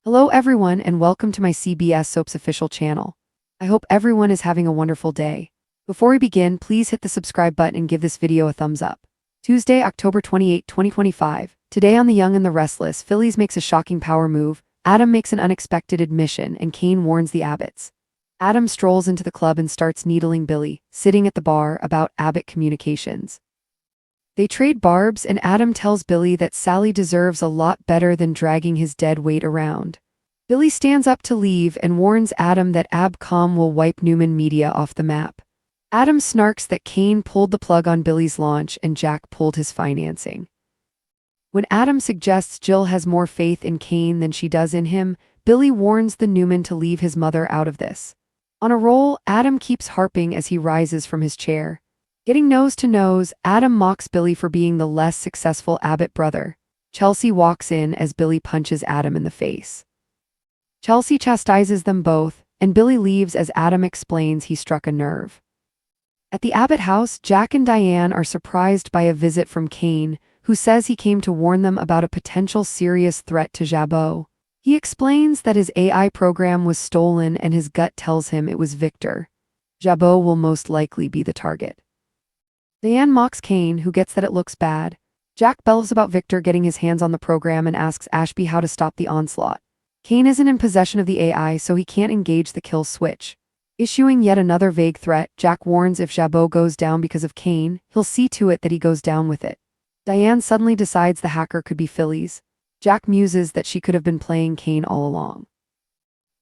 Hello everyone and welcome to my CBS Soaps official channel. I hope everyone is having a wonderful day. Before we begin, please hit the subscribe button and give this video a thumbs up. Tuesday, October 28, 2025. Today on The Young and the Restless, Phillies makes a shocking power move, Adam makes an unexpected admission, and Kane warns the Abbotts. Adam strolls into the club and starts needling Billy, sitting at the bar, about Abbott communications. They trade barbs and Adam tells Billy that Sally deserves a lot better than dragging his dead weight around. Billy stands up to leave and warns Adam that Abcom will wipe Newman Media off the map. Adam snarks that Kane pulled the plug on Billy's launch and Jack pulled his financing. When Adam suggests Jill has more faith in Kane than she does in him, Billy warns the Newman to leave his mother out of this. On a roll, Adam keeps harping as he rises from his chair. Getting nose to nose, Adam mocks Billy for being the less successful Abbott brother. Chelsea walks in as Billy punches Adam in the face. Chelsea chastises them both, and Billy leaves as Adam explains he struck a nerve. At the Abbott house, Jack and Diane are surprised by a visit from Kane, who says he came to warn them about a potential serious threat to Jabot. He explains that his AI program was stolen and his gut tells him it was Victor. Jabot will most likely be the target. Diane mocks Kane, who gets that it looks bad. Jack bellows about Victor getting his hands on the program and asks Ashby how to stop the onslaught. Kane isn't in possession of the AI, so he can't engage the kill switch. Issuing yet another vague threat, Jack warns if Jabot goes down because of Kane, he'll see to it that he goes down with it. Diane suddenly decides the hacker could be Phillies. Jack muses that she could have been playing Kane all along.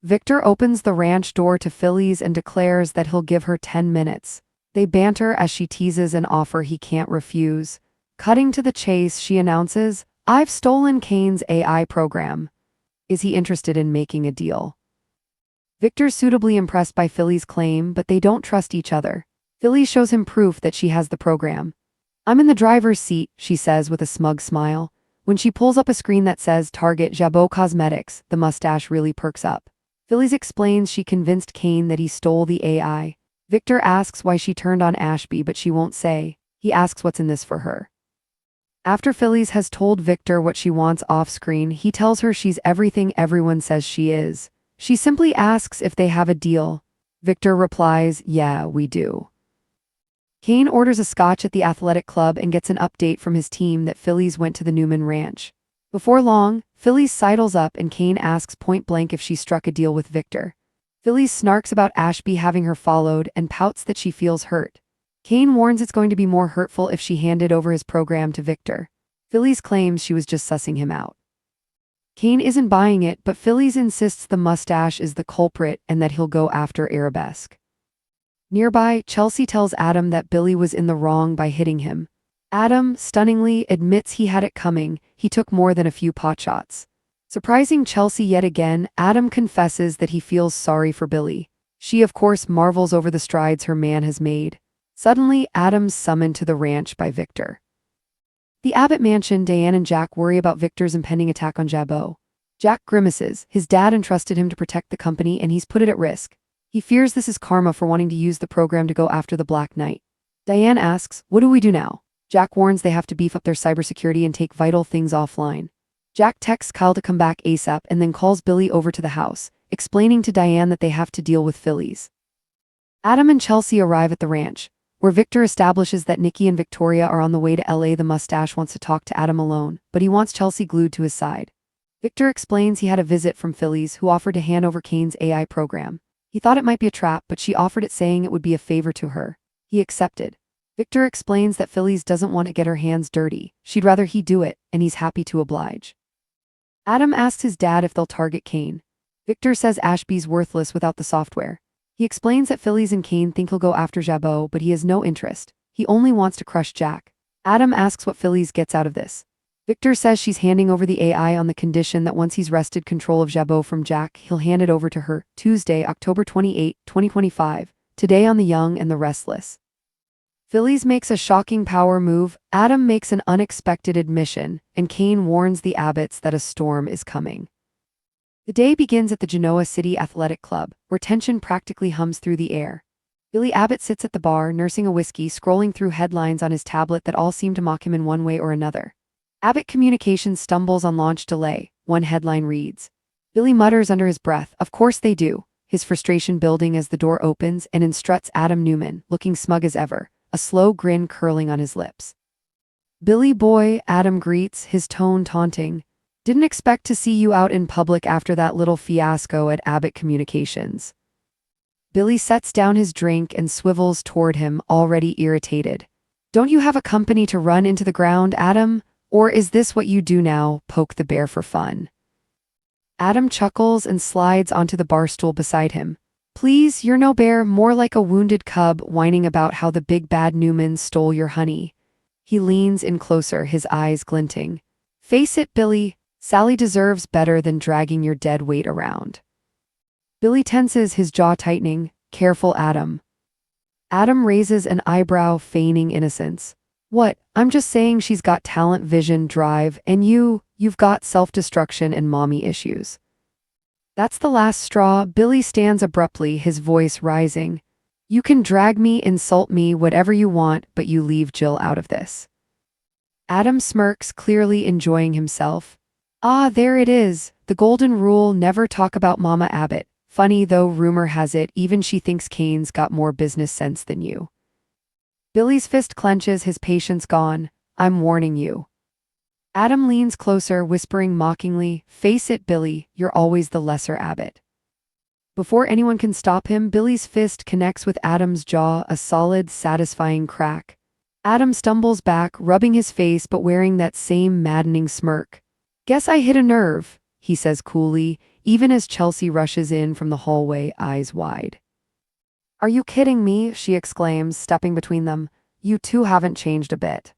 Victor opens the ranch door to Phillies and declares that he'll give her 10 minutes. They banter as she teases an offer he can't refuse. Cutting to the chase, she announces, "I've stolen Kane's AI program. Is he interested in making a deal?" Victor's suitably impressed by Philly's claim, but they don't trust each other. Philly shows him proof that she has the program. "I'm in the driver's seat," she says with a smug smile. When she pulls up a screen that says Target Jabot Cosmetics, the mustache really perks up. Phillies explains she convinced Kane that he stole the AI. Victor asks why she turned on Ashby, but she won't say. He asks what's in this for her. After Phillies has told Victor what she wants off-screen, he tells her she's everything everyone says she is. She simply asks if they have a deal. Victor replies, "Yeah, we do." Kane orders a scotch at the athletic club and gets an update from his team that Phillies went to the Newman ranch. Before long, Phillies sidles up and Kane asks point-blank if she struck a deal with Victor. Phillies snarks about Ashby having her followed and pouts that she feels hurt. Kane warns it's going to be more hurtful if she handed over his program to Victor. Phillies claims she was just sussing him out. Kane isn't buying it, but Phillies insists the mustache is the culprit and that he'll go after Arabesque. Nearby, Chelsea tells Adam that Billy was in the wrong by hitting him. Adam, stunningly, admits he had it coming. He took more than a few potshots. Surprising Chelsea yet again, Adam confesses that he feels sorry for Billy. She, of course, marvels over the strides her man has made. Suddenly, Adam's summoned to the ranch by Victor. The Abbott mansion, Diane and Jack worry about Victor's impending attack on Jabot. Jack grimaces. His dad entrusted him to protect the company and he's put it at risk. He fears this is karma for wanting to use the program to go after the Black Knight. Diane asks, "What do we do now?" Jack warns they have to beef up their cybersecurity and take vital things offline. Jack texts Kyle to come back ASAP and then calls Billy over to the house, explaining to Diane that they have to deal with Phillies. Adam and Chelsea arrive at the ranch, where Victor establishes that Nikki and Victoria are on the way to LA. The mustache wants to talk to Adam alone, but he wants Chelsea glued to his side. Victor explains he had a visit from Phillies who offered to hand over Kane's AI program. He thought it might be a trap, but she offered it saying it would be a favor to her. He accepted. Victor explains that Phillies doesn't want to get her hands dirty. She'd rather he do it, and he's happy to oblige. Adam asks his dad if they'll target Kane. Victor says Ashby's worthless without the software. He explains that Phillies and Kane think he'll go after Jabot, but he has no interest. He only wants to crush Jack. Adam asks what Phillies gets out of this. Victor says she's handing over the AI on the condition that once he's wrested control of Jabot from Jack, he'll hand it over to her. Tuesday, October 28, 2025. Today on The Young and the Restless. Phillies makes a shocking power move, Adam makes an unexpected admission, and Kane warns the Abbotts that a storm is coming. The day begins at the Genoa City Athletic Club, where tension practically hums through the air. Billy Abbott sits at the bar, nursing a whiskey, scrolling through headlines on his tablet that all seem to mock him in one way or another. Abbott Communications stumbles on launch delay. One headline reads, Billy mutters under his breath, "Of course they do," his frustration building as the door opens and in struts Adam Newman, looking smug as ever, a slow grin curling on his lips. "Billy boy," Adam greets, his tone taunting. "Didn't expect to see you out in public after that little fiasco at Abbott Communications." Billy sets down his drink and swivels toward him, already irritated. "Don't you have a company to run into the ground, Adam? Or is this what you do now, poke the bear for fun?" Adam chuckles and slides onto the bar stool beside him. "Please, you're no bear, more like a wounded cub whining about how the big bad Newman stole your honey." He leans in closer, his eyes glinting. "Face it, Billy, Sally deserves better than dragging your dead weight around." Billy tenses, his jaw tightening. "Careful, Adam." Adam raises an eyebrow, feigning innocence. "What? I'm just saying she's got talent, vision, drive, and you've got self-destruction and mommy issues." That's the last straw. Billy stands abruptly, his voice rising. "You can drag me, insult me, whatever you want, but you leave Jill out of this." Adam smirks, clearly enjoying himself. "Ah, there it is. The golden rule, never talk about Mama Abbott. Funny though, rumor has it, even she thinks Kane's got more business sense than you." Billy's fist clenches, his patience gone. "I'm warning you." Adam leans closer, whispering mockingly, "Face it, Billy, you're always the lesser Abbott." Before anyone can stop him, Billy's fist connects with Adam's jaw, a solid, satisfying crack. Adam stumbles back, rubbing his face but wearing that same maddening smirk. "Guess I hit a nerve," he says coolly, even as Chelsea rushes in from the hallway, eyes wide. "Are you kidding me?" she exclaims, stepping between them. "You two haven't changed a bit."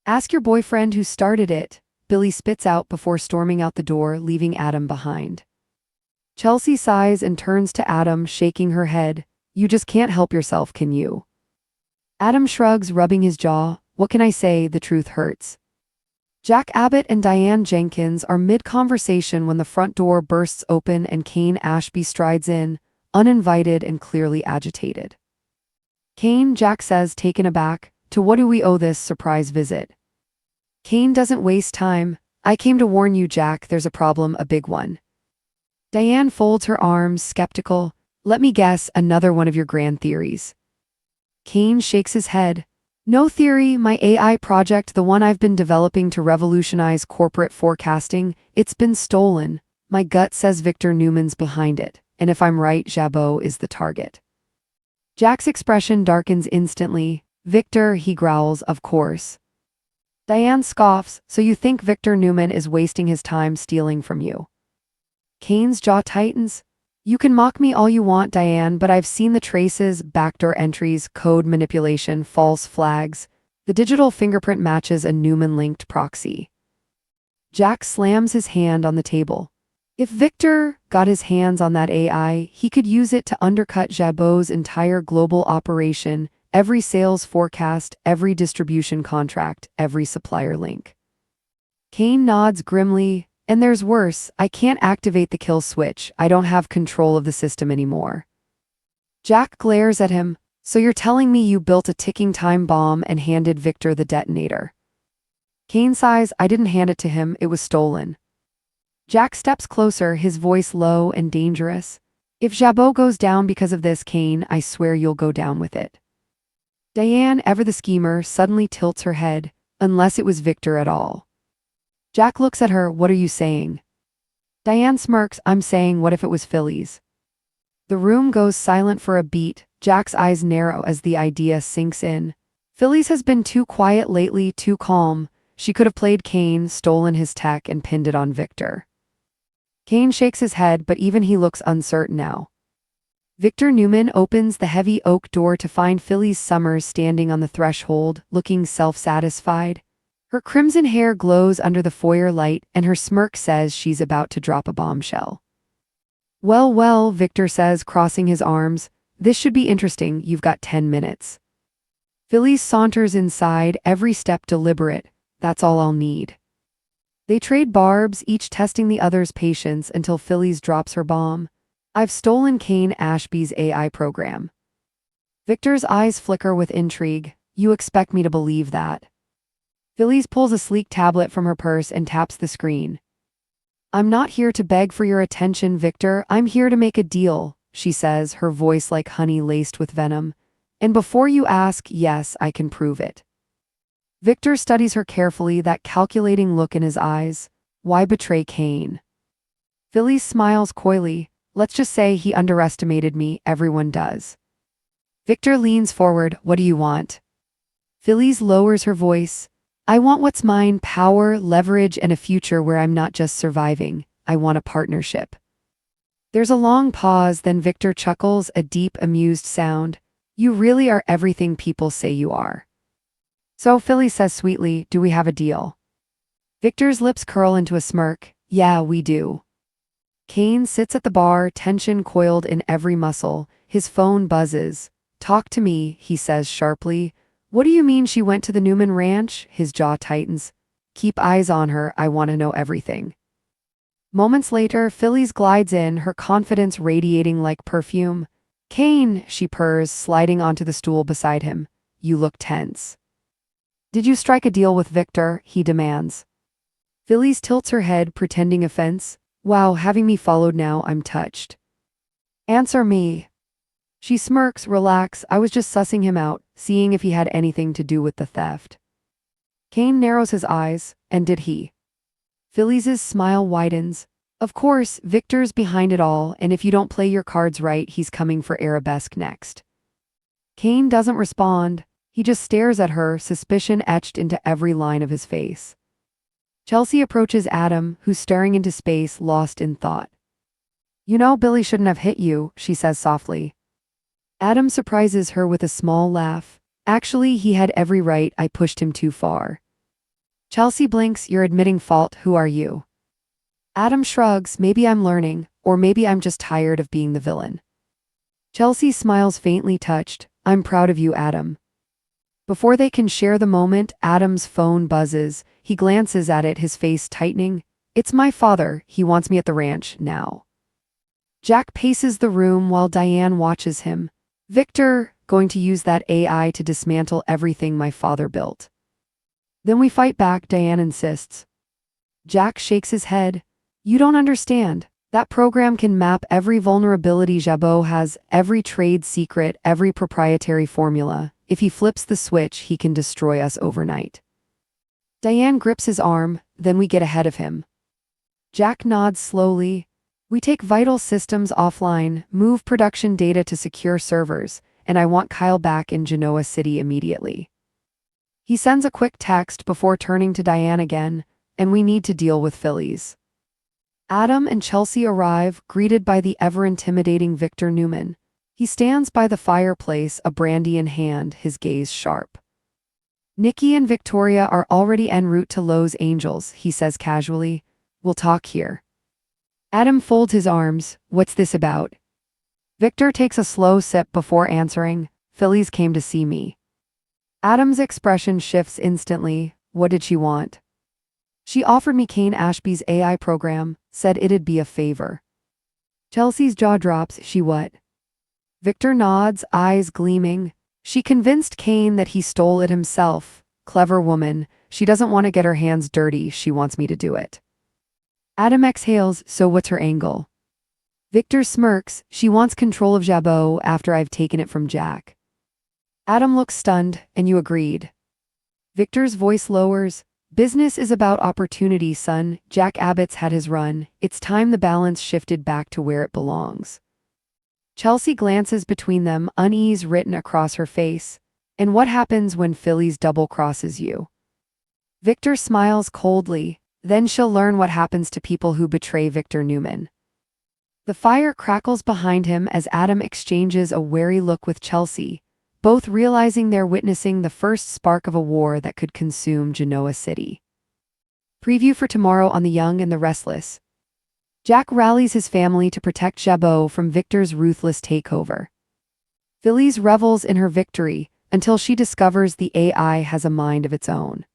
"Ask your boyfriend who started it," Billy spits out before storming out the door, leaving Adam behind. Chelsea sighs and turns to Adam, shaking her head. "You just can't help yourself, can you?" Adam shrugs, rubbing his jaw. "What can I say? The truth hurts." Jack Abbott and Diane Jenkins are mid-conversation when the front door bursts open and Kane Ashby strides in, uninvited and clearly agitated. "Kane," Jack says, taken aback, "to what do we owe this surprise visit?" Kane doesn't waste time. "I came to warn you, Jack, there's a problem, a big one." Diane folds her arms, skeptical. "Let me guess, another one of your grand theories." Kane shakes his head. "No theory, my AI project, the one I've been developing to revolutionize corporate forecasting, it's been stolen. My gut says Victor Newman's behind it, and if I'm right, Jabot is the target." Jack's expression darkens instantly. "Victor," he growls, "of course." Diane scoffs. "So you think Victor Newman is wasting his time stealing from you?" Kane's jaw tightens. "You can mock me all you want, Diane, but I've seen the traces, backdoor entries, code manipulation, false flags. The digital fingerprint matches a Newman-linked proxy." Jack slams his hand on the table. "If Victor got his hands on that AI, he could use it to undercut Jabot's entire global operation, every sales forecast, every distribution contract, every supplier link." Kane nods grimly. "And there's worse, I can't activate the kill switch. I don't have control of the system anymore." Jack glares at him. "So you're telling me you built a ticking time bomb and handed Victor the detonator?" Kane sighs. "I didn't hand it to him, it was stolen." Jack steps closer, his voice low and dangerous. "If Jabot goes down because of this, Kane, I swear you'll go down with it." Diane, ever the schemer, suddenly tilts her head. "Unless it was Victor at all." Jack looks at her. "What are you saying?" Diane smirks. "I'm saying, what if it was Philly's?" The room goes silent for a beat. Jack's eyes narrow as the idea sinks in. Philly's has been too quiet lately, too calm. She could have played Kane, stolen his tech, and pinned it on Victor. Kane shakes his head, but even he looks uncertain now. Victor Newman opens the heavy oak door to find Philly's Summers standing on the threshold, looking self-satisfied. Her crimson hair glows under the foyer light, and her smirk says she's about to drop a bombshell. "Well, well," Victor says, crossing his arms. "This should be interesting. You've got 10 minutes." Phillies saunters inside, every step deliberate. "That's all I'll need." They trade barbs, each testing the other's patience until Phillies drops her bomb. "I've stolen Kane Ashby's AI program." Victor's eyes flicker with intrigue. "You expect me to believe that?" Phillies pulls a sleek tablet from her purse and taps the screen. I'm not here to beg for your attention, Victor. I'm here to make a deal, she says, her voice like honey laced with venom. And before you ask, yes, I can prove it. Victor studies her carefully, that calculating look in his eyes. Why betray Kane? Phyllis smiles coyly. Let's just say he underestimated me, everyone does. Victor leans forward. What do you want? Phyllis lowers her voice. I want what's mine: power, leverage, and a future where I'm not just surviving. I want a partnership. There's a long pause, then Victor chuckles, a deep, amused sound. You really are everything people say you are. So Phyllis says sweetly, do we have a deal? Victor's lips curl into a smirk. Yeah, we do. Kane sits at the bar, tension coiled in every muscle. His phone buzzes. Talk to me, he says sharply. What do you mean she went to the Newman ranch? His jaw tightens. Keep eyes on her, I want to know everything. Moments later, Phyllis glides in, her confidence radiating like perfume. Kane, she purrs, sliding onto the stool beside him. You look tense. Did you strike a deal with Victor? He demands. Phyllis tilts her head, pretending offense. Wow, having me followed now, I'm touched. Answer me. She smirks. Relax, I was just sussing him out, seeing if he had anything to do with the theft. Kane narrows his eyes. And did he? Phyllis's smile widens. Of course, Victor's behind it all, and if you don't play your cards right, he's coming for Arabesque next. Kane doesn't respond. He just stares at her, suspicion etched into every line of his face. Chelsea approaches Adam, who's staring into space, lost in thought. You know, Billy shouldn't have hit you, she says softly. Adam surprises her with a small laugh. Actually, he had every right, I pushed him too far. Chelsea blinks. You're admitting fault, who are you? Adam shrugs. Maybe I'm learning, or maybe I'm just tired of being the villain. Chelsea smiles faintly touched. I'm proud of you, Adam. Before they can share the moment, Adam's phone buzzes. He glances at it, his face tightening. It's my father, he wants me at the ranch, now. Jack paces the room while Diane watches him. Victor, going to use that AI to dismantle everything my father built. Then we fight back, Diane insists. Jack shakes his head. You don't understand. That program can map every vulnerability Jabot has, every trade secret, every proprietary formula. If he flips the switch, he can destroy us overnight. Diane grips his arm, then we get ahead of him. Jack nods slowly. We take vital systems offline, move production data to secure servers, and I want Kyle back in Genoa City immediately. He sends a quick text before turning to Diane again, and we need to deal with Phyllis. Adam and Chelsea arrive, greeted by the ever-intimidating Victor Newman. He stands by the fireplace, a brandy in hand, his gaze sharp. Nikki and Victoria are already en route to Los Angeles, he says casually. We'll talk here. Adam folds his arms. What's this about? Victor takes a slow sip before answering. Phyllis came to see me. Adam's expression shifts instantly. What did she want? She offered me Kane Ashby's AI program, said it'd be a favor. Chelsea's jaw drops. She what? Victor nods, eyes gleaming. She convinced Kane that he stole it himself. Clever woman. She doesn't want to get her hands dirty, she wants me to do it. Adam exhales. So what's her angle? Victor smirks. She wants control of Jabot after I've taken it from Jack. Adam looks stunned. And you agreed? Victor's voice lowers. Business is about opportunity, son. Jack Abbott's had his run. It's time the balance shifted back to where it belongs. Chelsea glances between them, unease written across her face. And what happens when Phyllis double-crosses you? Victor smiles coldly. Then she'll learn what happens to people who betray Victor Newman. The fire crackles behind him as Adam exchanges a wary look with Chelsea, both realizing they're witnessing the first spark of a war that could consume Genoa City. Preview for tomorrow on The Young and the Restless. Jack rallies his family to protect Jabot from Victor's ruthless takeover. Phyllis revels in her victory until she discovers the AI has a mind of its own.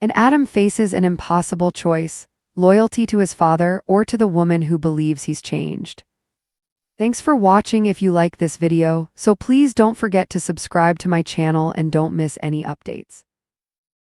And Adam faces an impossible choice: loyalty to his father or to the woman who believes he's changed. Thanks for watching. If you like this video, so please don't forget to subscribe to my channel and don't miss any updates.